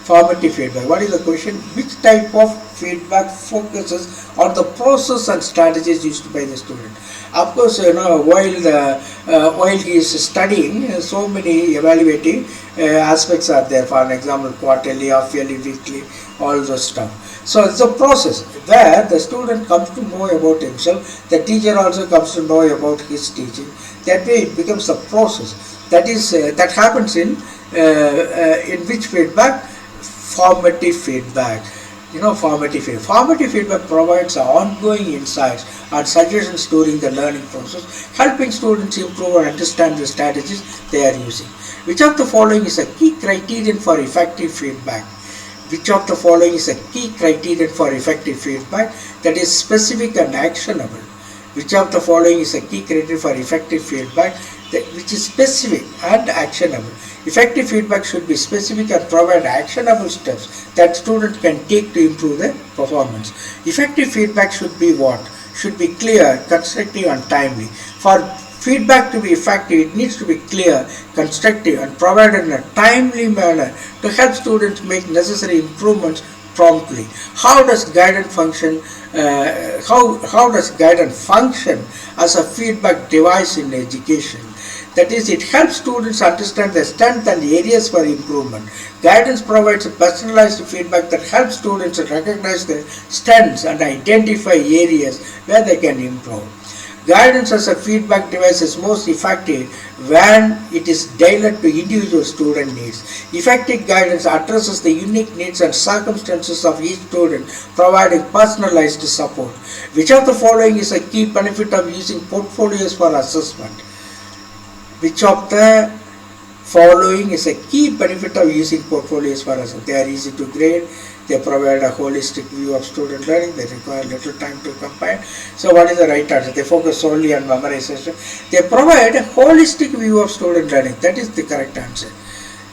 Formative feedback. What is the question? Which type of feedback focuses on the process and strategies used by the student? Of course, while he is studying, so many evaluating aspects are there. For an example, quarterly, half-yearly, weekly, all those stuff. So it's a process where the student comes to know about himself. The teacher also comes to know about his teaching. That way, it becomes a process. That is that happens in which feedback? Formative feedback. Formative feedback. Formative feedback provides ongoing insights and suggestions during the learning process, helping students improve and understand the strategies they are using. Which of the following is a key criterion for effective feedback? Which of the following is a key criterion for effective feedback? That is specific and actionable. Which of the following is a key criterion for effective feedback? Which is specific and actionable. Effective feedback should be specific and provide actionable steps that students can take to improve their performance. Effective feedback should be what? Should be clear, constructive and timely. For feedback to be effective, it needs to be clear, constructive and provided in a timely manner to help students make necessary improvements promptly. How does guidance function? How does guidance function as a feedback device in education? That is, it helps students understand their strengths and areas for improvement. Guidance provides a personalized feedback that helps students recognize their strengths and identify areas where they can improve. Guidance as a feedback device is most effective when it is tailored to individual student needs. Effective guidance addresses the unique needs and circumstances of each student, providing personalized support. Which of the following is a key benefit of using portfolios for assessment? Which of the following is a key benefit of using portfolios for assessment? They are easy to grade. They provide a holistic view of student learning. They require little time to compile. So what is the right answer? They focus solely on memorization. They provide a holistic view of student learning. That is the correct answer.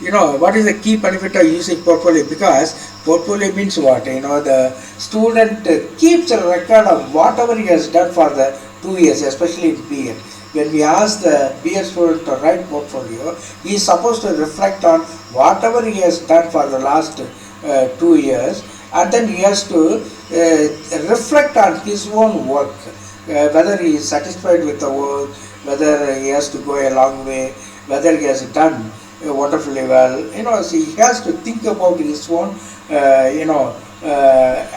What is the key benefit of using portfolio? Because portfolio means what? The student keeps a record of whatever he has done for the 2 years, especially in B.Ed. When we ask the B.Ed student to write portfolio, he is supposed to reflect on whatever he has done for the last 2 years, and then he has to reflect on his own work, whether he is satisfied with the work, whether he has to go a long way, whether he has done wonderfully well. So he has to think about his own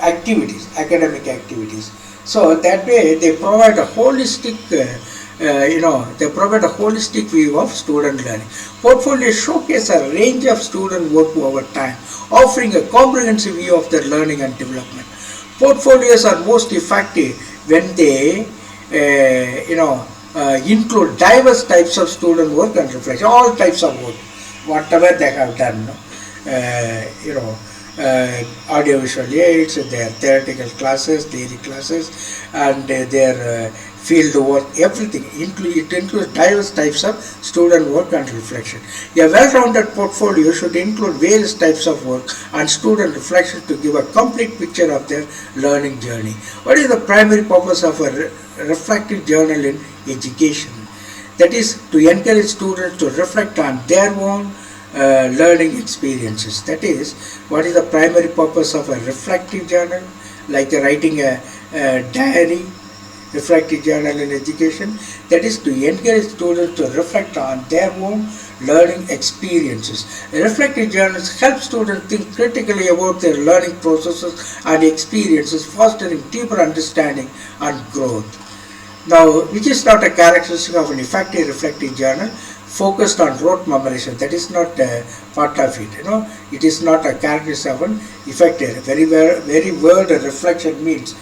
activities, academic activities. So that way they provide a holistic view of student learning. Portfolios showcase a range of student work over time, offering a comprehensive view of their learning and development. Portfolios are most effective when they include diverse types of student work and reflection, all types of work, whatever they have done. Audiovisual aids, their theoretical classes, theory classes, and their field work, everything. It includes diverse types of student work and reflection. A well-rounded portfolio should include various types of work and student reflection to give a complete picture of their learning journey. What is the primary purpose of a reflective journal in education? That is to encourage students to reflect on their own learning experiences. That is, what is the primary purpose of a reflective journal? Like writing a diary, reflective journal in education. That is to encourage students to reflect on their own learning experiences. Reflective journals help students think critically about their learning processes and experiences, fostering deeper understanding and growth. Now, which is not a characteristic of an effective reflective journal? Focused on rote memorization. That is not part of it. It is not a characteristic of an effective. Very word reflection means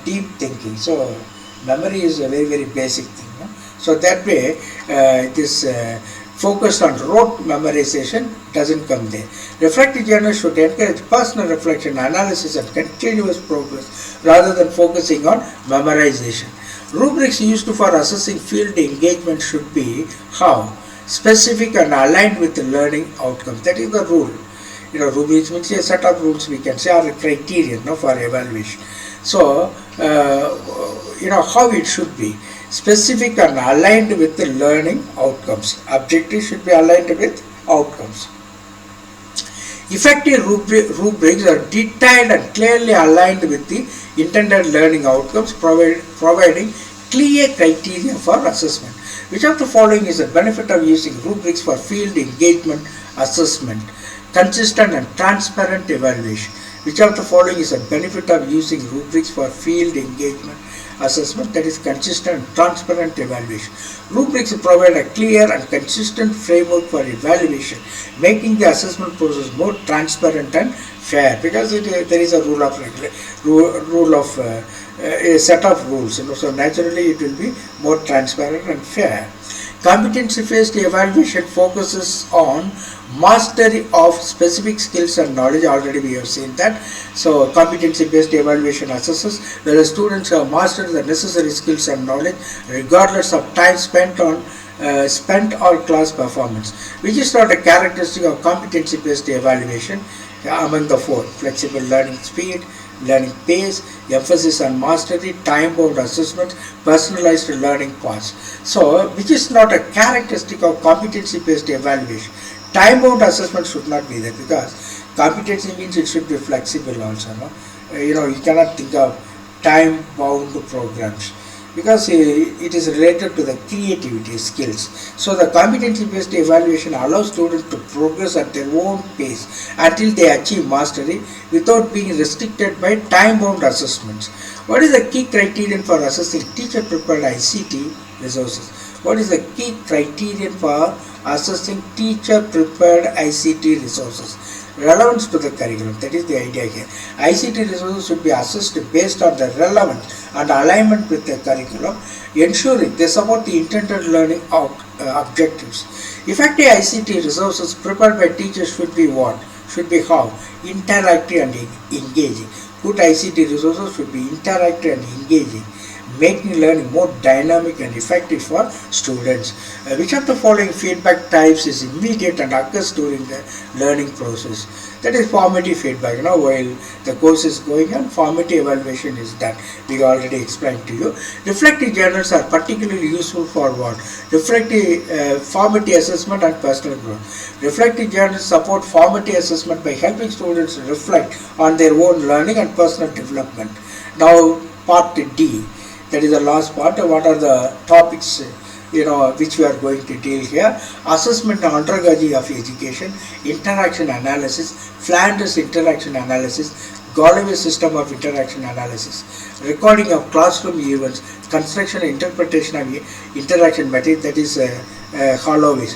deep thinking. So memory is a very basic thing. So that way, this focused on rote memorization doesn't come there. Reflective journal should encourage personal reflection, analysis, and continuous progress rather than focusing on memorization. Rubrics used for assessing field engagement should be how? Specific and aligned with the learning outcomes. That is the rule. Rubrics means a set of rules, we can say, or a criterion for evaluation. So, how it should be. Specific and aligned with the learning outcomes. Objectives should be aligned with outcomes. Effective rubrics are detailed and clearly aligned with the intended learning outcomes, providing clear criteria for assessment. Which of the following is a benefit of using rubrics for field engagement assessment? Consistent and transparent evaluation. Which of the following is a benefit of using rubrics for field engagement assessment? That is consistent and transparent evaluation. Rubrics provide a clear and consistent framework for evaluation, making the assessment process more transparent and fair, because there is a a set of rules. So naturally it will be more transparent and fair. Competency-based evaluation focuses on mastery of specific skills and knowledge. Already we have seen that. So competency-based evaluation assesses whether students have mastered the necessary skills and knowledge regardless of time spent or class performance. Which is not a characteristic of competency-based evaluation among the four: flexible learning speed, learning pace, emphasis on mastery, time-bound assessments, personalized learning paths. So, which is not a characteristic of competency-based evaluation. Time-bound assessment should not be there, because competency means it should be flexible also. You cannot think of time-bound programs. because it is related to the creativity skills. So the competency based evaluation allows students to progress at their own pace until they achieve mastery without being restricted by time bound assessments. What is the key criterion for assessing teacher prepared ICT resources? What is the key criterion for assessing teacher prepared ICT resources? Relevance to the curriculum, that is the idea here. ICT resources should be assessed based on the relevance and alignment with the curriculum, ensuring they support the intended learning objectives. Effective ICT resources prepared by teachers should be what? Should be how? Interactive and engaging. Good ICT resources should be interactive and engaging, making learning more dynamic and effective for students. Which of the following feedback types is immediate and occurs during the learning process? That is formative feedback. While the course is going on, formative evaluation is done. We already explained to you. Reflective journals are particularly useful for what? Reflective formative assessment and personal growth. Reflective journals support formative assessment by helping students reflect on their own learning and personal development. Now, part D. That is the last part. What are the topics which we are going to deal here? Assessment and Andragogy of education, interaction analysis, Flanders interaction analysis, Galloway system of interaction analysis, recording of classroom events, construction and interpretation of interaction material, that is Holloway's,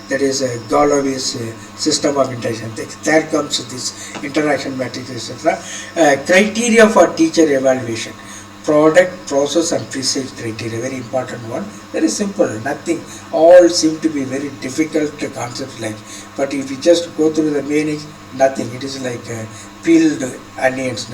that is Galloway's system of interaction. There comes this interaction material, etc. Criteria for teacher evaluation. Product, process and presage criteria, very important one. Very simple, nothing, all seem to be very difficult concepts but if you just go through the meanings, nothing, it is like peeled onions,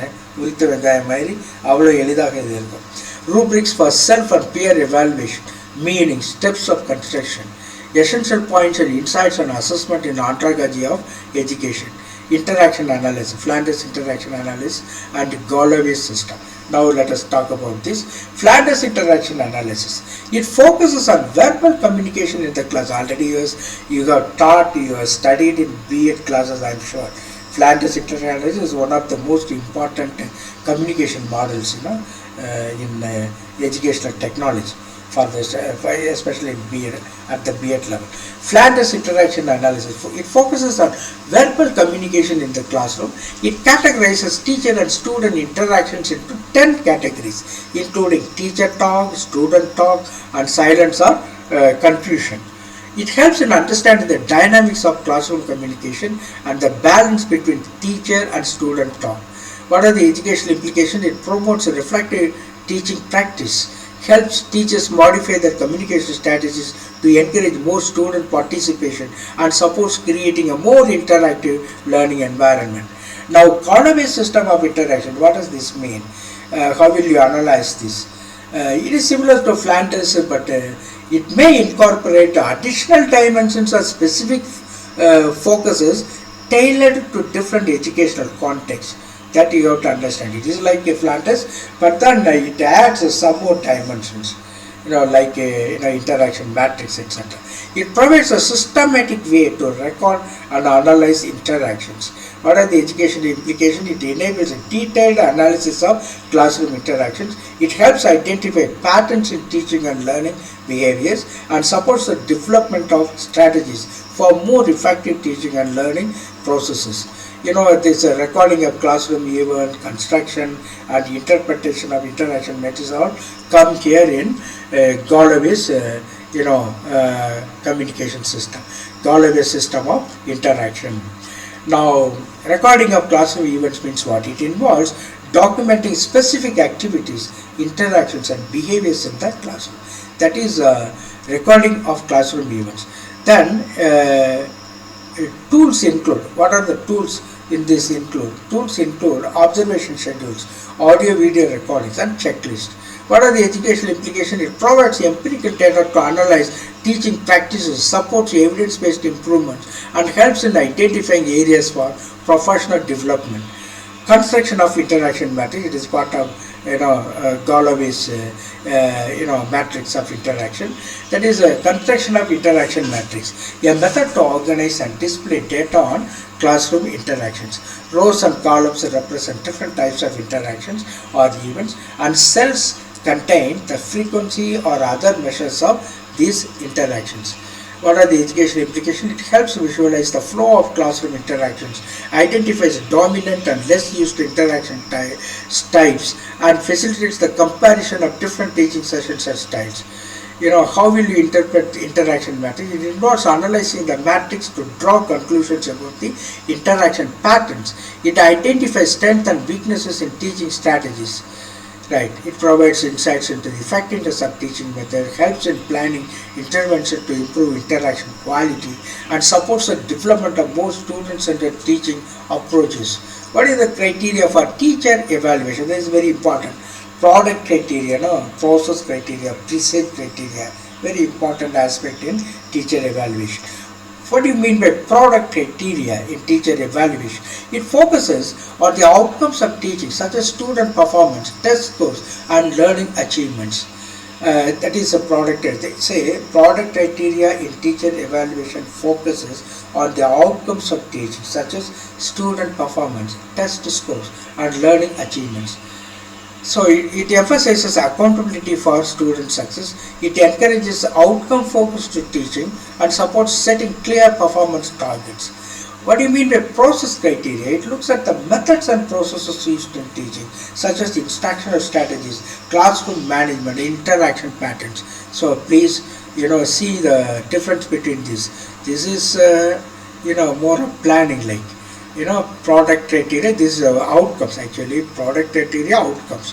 rubrics for self and peer evaluation, meaning, steps of construction, essential points and insights on assessment in Andragogy of education, interaction analysis, Flanders interaction analysis and Galloway system. Now let us talk about this. Flanders interaction analysis. It focuses on verbal communication in the class. Already you have taught, you have studied in B.Ed classes, I am sure. Flanders interaction analysis is one of the most important communication models in educational technology, for this, especially in B.Ed, at the B.Ed level. Flanders interaction analysis. It focuses on verbal communication in the classroom. It categorizes teacher and student interactions into 10 categories, including teacher talk, student talk, and silence or confusion. It helps in understanding the dynamics of classroom communication and the balance between teacher and student talk. What are the educational implications? It promotes a reflective teaching practice, helps teachers modify their communication strategies to encourage more student participation and supports creating a more interactive learning environment. Now, Galloway system of interaction, what does this mean? How will you analyze this? It is similar to Flanders, but it may incorporate additional dimensions or specific focuses tailored to different educational contexts. That you have to understand. It is like a Flanders, but then it adds some more dimensions, like interaction matrix, etc. It provides a systematic way to record and analyze interactions. What are the educational implications? It enables a detailed analysis of classroom interactions. It helps identify patterns in teaching and learning behaviors and supports the development of strategies for more effective teaching and learning processes. This recording of classroom event, construction and interpretation of interaction methods all come here in Galloway's communication system, Galloway system of interaction. Now, recording of classroom events means what? It involves documenting specific activities, interactions and behaviors in the classroom. That is recording of classroom events. Then tools include, what are the tools in this include? Tools include observation schedules, audio video recordings and checklists. What are the educational implications? It provides empirical data to analyze teaching practices, supports evidence-based improvements and helps in identifying areas for professional development. Construction of interaction matrix, it is part of Galloway's matrix of interaction. That is a construction of interaction matrix, a method to organize and display data on classroom interactions. Rows and columns represent different types of interactions or events, and cells contain the frequency or other measures of these interactions. What are the educational implications? It helps visualize the flow of classroom interactions, identifies dominant and less used interaction types, and facilitates the comparison of different teaching sessions and styles. How will you interpret the interaction matrix? It involves analyzing the matrix to draw conclusions about the interaction patterns. It identifies strengths and weaknesses in teaching strategies. Right. It provides insights into the effectiveness of teaching method, helps in planning intervention to improve interaction quality, and supports the development of more student-centered teaching approaches. What is the criteria for teacher evaluation? That is very important. Product criteria, process criteria, presage criteria, very important aspect in teacher evaluation. What do you mean by product criteria in teacher evaluation? It focuses on the outcomes of teaching such as student performance, test scores, and learning achievements. That is a product. They say product criteria in teacher evaluation focuses on the outcomes of teaching such as student performance, test scores, and learning achievements. So it emphasizes accountability for student success. It encourages outcome-focused teaching and supports setting clear performance targets. What do you mean by process criteria? It looks at the methods and processes used in teaching, such as instructional strategies, classroom management, interaction patterns. So please, see the difference between this. This is, more of planning like. Product criteria, this is outcomes actually, product criteria, outcomes.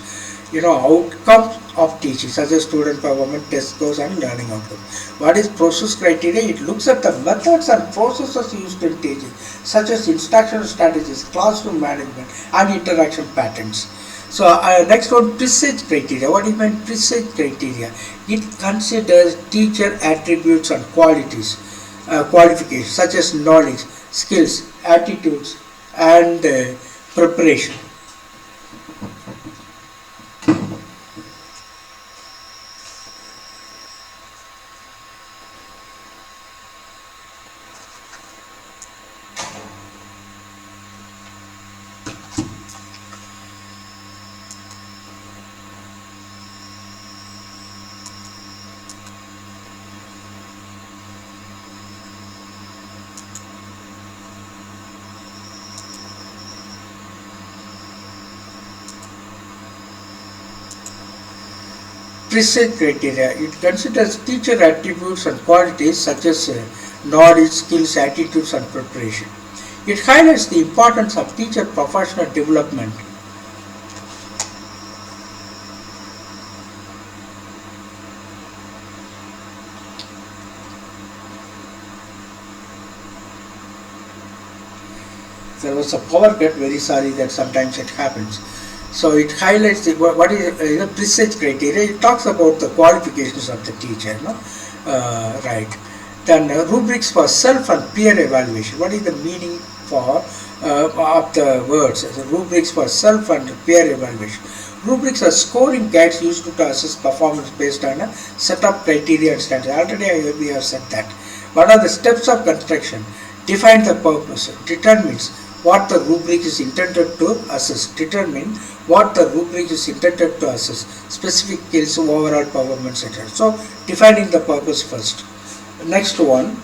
Outcomes of teaching such as student performance, test scores, and learning outcomes. What is process criteria? It looks at the methods and processes used in teaching such as instructional strategies, classroom management, and interaction patterns. So next one, presage criteria. What do you mean presage criteria? It considers teacher attributes and qualifications such as knowledge, skills, attitudes, and preparation. Presage criteria. It considers teacher attributes and qualities such as knowledge, skills, attitudes, and preparation. It highlights the importance of teacher professional development. There was a power cut, very sorry that sometimes it happens. So it highlights what is presage criteria. It talks about the qualifications of the teacher, right. Then rubrics for self and peer evaluation. What is the meaning for of the words? Rubrics for self and peer evaluation. Rubrics are scoring guides used to assess performance based on a set of criteria and standards. Already we have said that. What are the steps of construction? Define the purpose. Determines what the rubric is intended to assess. Determine what the rubric is intended to assess. Specific skills, overall performance, etc. So, defining the purpose first. Next one.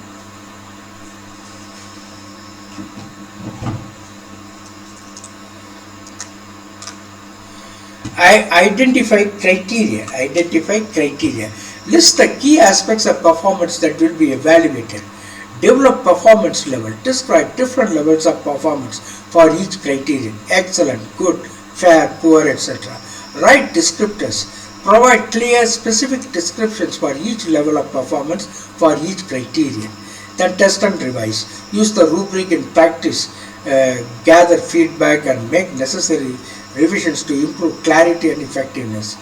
Identify criteria. Identify criteria. List the key aspects of performance that will be evaluated. Develop performance level. Describe different levels of performance for each criterion. Excellent, good, fair, poor, etc. Write descriptors. Provide clear, specific descriptions for each level of performance for each criterion. Then test and revise. Use the rubric in practice. Gather feedback and make necessary revisions to improve clarity and effectiveness.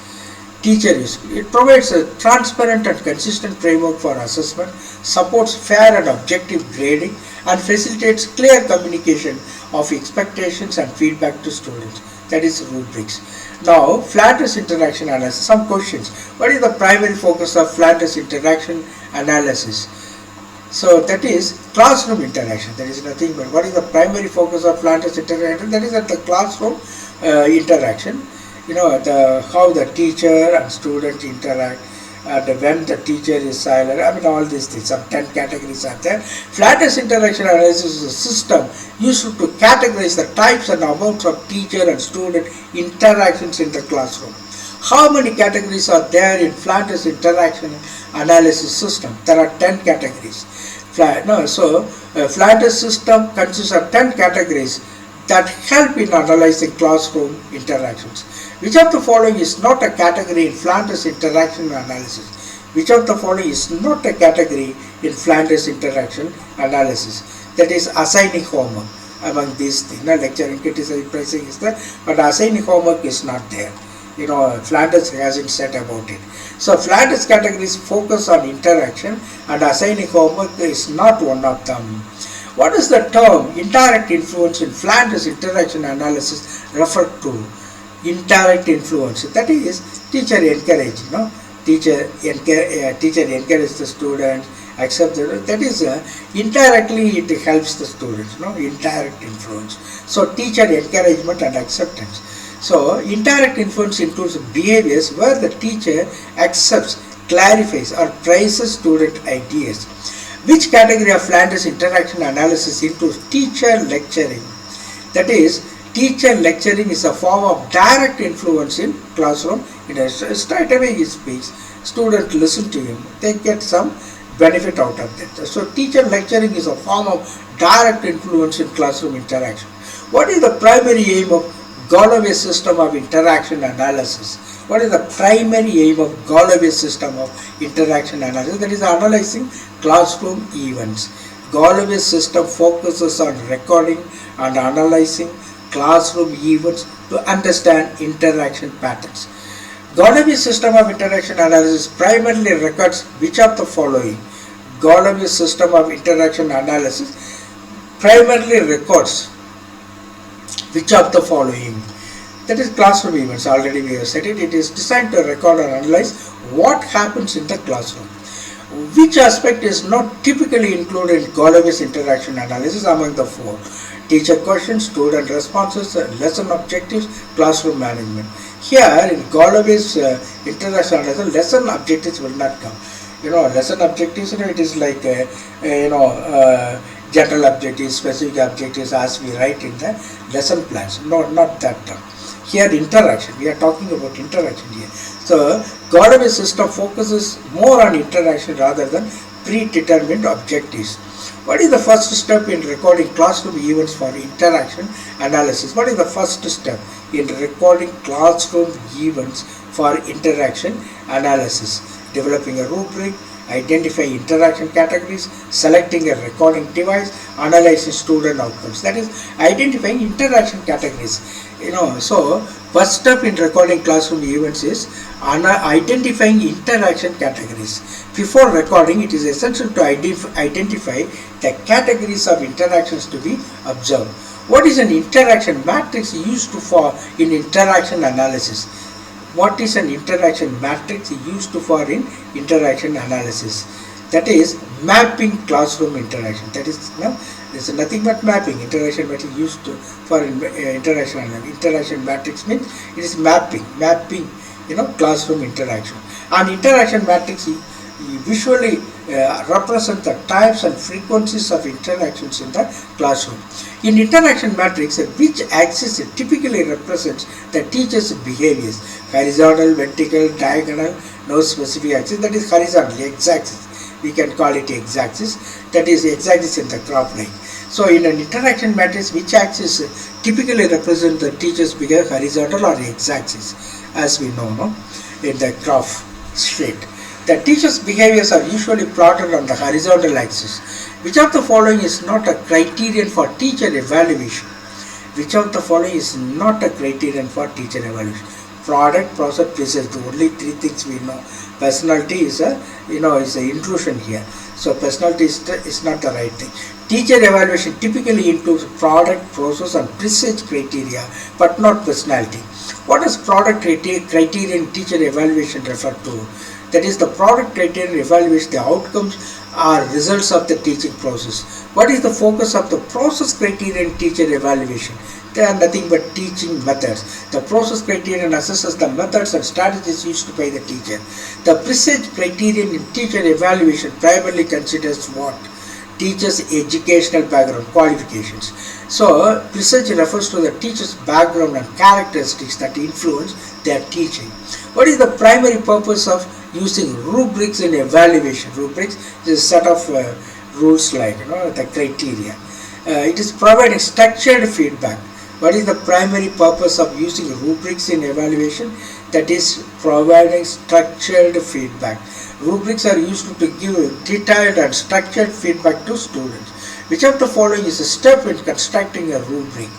Teacher use. It provides a transparent and consistent framework for assessment, supports fair and objective grading, and facilitates clear communication of expectations and feedback to students. That is rubrics. Now, Flanders interaction analysis. Some questions. What is the primary focus of Flanders interaction analysis? So that is classroom interaction. That is nothing but what is the primary focus of Flanders interaction? That is at the classroom interaction. how the teacher and student interact, and when the teacher is silent. All these things. Some 10 categories are there. Flanders interaction analysis is a system used to categorize the types and amounts of teacher and student interactions in the classroom. How many categories are there in Flanders interaction analysis system? There are 10 categories. Flanders system consists of 10 categories that help in analyzing classroom interactions. Which of the following is not a category in Flanders interaction analysis? Which of the following is not a category in Flanders interaction analysis? That is assigning homework. Among these things, lecturing, criticizing, praising is there, but assigning homework is not there. Flanders hasn't said about it. So Flanders categories focus on interaction, and assigning homework is not one of them. What is the term indirect influence in Flanders interaction analysis referred to? Indirect influence, that is teacher encourage, teacher encourage the student, accept that is indirectly it helps the students, indirect influence. So teacher encouragement and acceptance. So indirect influence includes behaviors where the teacher accepts, clarifies or praises student ideas. Which category of Flanders interaction analysis includes teacher lecturing? That is, teacher lecturing is a form of direct influence in classroom. Straight away he speaks, students listen to him, they get some benefit out of that. So teacher lecturing is a form of direct influence in classroom interaction. What is the primary aim of Galloway system of interaction analysis? What is the primary aim of Galloway system of interaction analysis? That is analyzing classroom events. Galloway system focuses on recording and analyzing classroom events to understand interaction patterns. Galloway system of interaction analysis primarily records which of the following? Galloway system of interaction analysis primarily records which of the following? That is classroom events. Already we have said it. It is designed to record and analyze what happens in the classroom. Which aspect is not typically included in Galloway's interaction analysis among the four? Teacher questions, student responses, lesson objectives, classroom management. Here in Galloway's interaction analysis, lesson objectives will not come. Lesson objectives, it is like general objectives, specific objectives as we write in the lesson plans. No, not that term. Here interaction, we are talking about interaction here. So Galloway system focuses more on interaction rather than predetermined objectives. What is the first step in recording classroom events for interaction analysis? What is the first step in recording classroom events for interaction analysis? Developing a rubric, identifying interaction categories, selecting a recording device, analyzing student outcomes. That is identifying interaction categories. So first step in recording classroom events is identifying interaction categories. Before recording, it is essential to identify the categories of interactions to be observed. What is an interaction matrix used for in interaction analysis? What is an interaction matrix used for in interaction analysis? That is mapping classroom interaction. That is there is nothing but mapping. Interaction matrix used for interaction analysis. Interaction matrix means it is mapping classroom interaction. And interaction matrix visually represent the types and frequencies of interactions in the classroom. In interaction matrix, which axis typically represents the teacher's behaviors? Horizontal, vertical, diagonal, no specific axis. That is horizontal, x-axis. We can call it x-axis. That is x-axis in the graph line. So in an interaction matrix, which axis typically represent the teacher's behavior, horizontal or x-axis, as we know, in the graph straight. The teacher's behaviors are usually plotted on the horizontal axis. Which of the following is not a criterion for teacher evaluation? Which of the following is not a criterion for teacher evaluation? Product, process, result. The only three things we know. Personality is a is an intrusion here. So personality is not the right thing. Teacher evaluation typically includes product, process and research criteria, but not personality. What does product criterion teacher evaluation refer to? That is, the product criterion evaluates the outcomes or results of the teaching process. What is the focus of the process criterion teacher evaluation? They are nothing but teaching methods. The process criterion assesses the methods and strategies used by the teacher. The presage criterion in teacher evaluation primarily considers what? Teacher's educational background, qualifications. So, presage refers to the teacher's background and characteristics that influence their teaching. What is the primary purpose of using rubrics in evaluation? Rubrics is a set of rules like the criteria. It is providing structured feedback. What is the primary purpose of using rubrics in evaluation? That is providing structured feedback. Rubrics are used to give detailed and structured feedback to students. Which of the following is a step in constructing a rubric?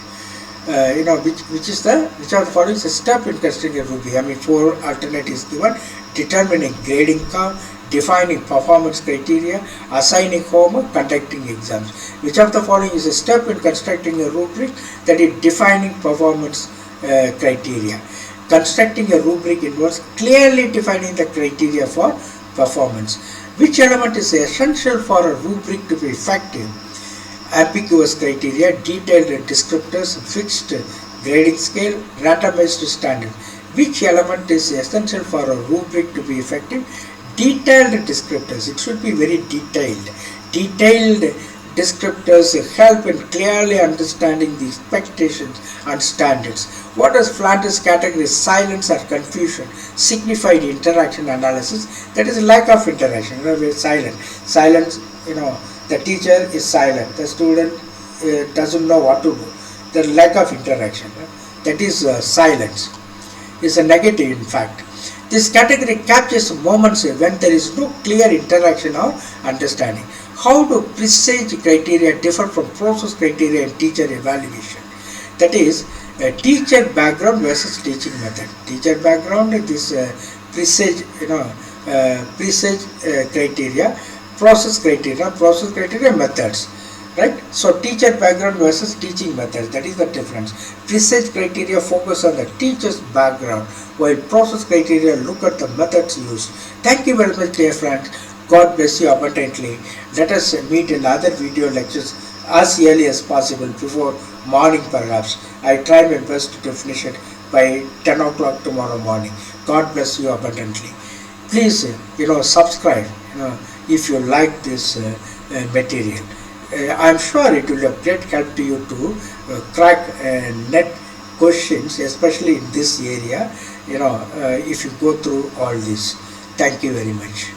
Which of the following is a step in constructing a rubric? I mean, 4 alternatives given: determining grading curve, defining performance criteria, assigning homework, conducting exams. Which of the following is a step in constructing a rubric? That is defining performance criteria. Constructing a rubric involves clearly defining the criteria for performance. Which element is essential for a rubric to be effective? Ambiguous criteria, detailed descriptors, fixed grading scale, randomized standard. Which element is essential for a rubric to be effective? Detailed descriptors. It should be very detailed. Detailed descriptors help in clearly understanding the expectations and standards. What does Flanders category silence or confusion signify in interaction analysis? That is lack of interaction. We are silent. Silence, the teacher is silent. The student doesn't know what to do. The lack of interaction. That is silence. Is a negative, in fact. This category captures moments when there is no clear interaction or understanding. How do presage criteria differ from process criteria in teacher evaluation? That is, teacher background versus teaching method. Teacher background is presage, presage criteria, process criteria methods. Right? So teacher background versus teaching methods, that is the difference. Presage criteria focus on the teacher's background, while process criteria look at the methods used. Thank you very much, dear friends. God bless you abundantly. Let us meet in other video lectures as early as possible, before morning perhaps. I try my best to finish it by 10 o'clock tomorrow morning. God bless you abundantly. Please, subscribe, if you like this material. I am sure it will be of great help to you to crack NET questions, especially in this area, if you go through all this. Thank you very much.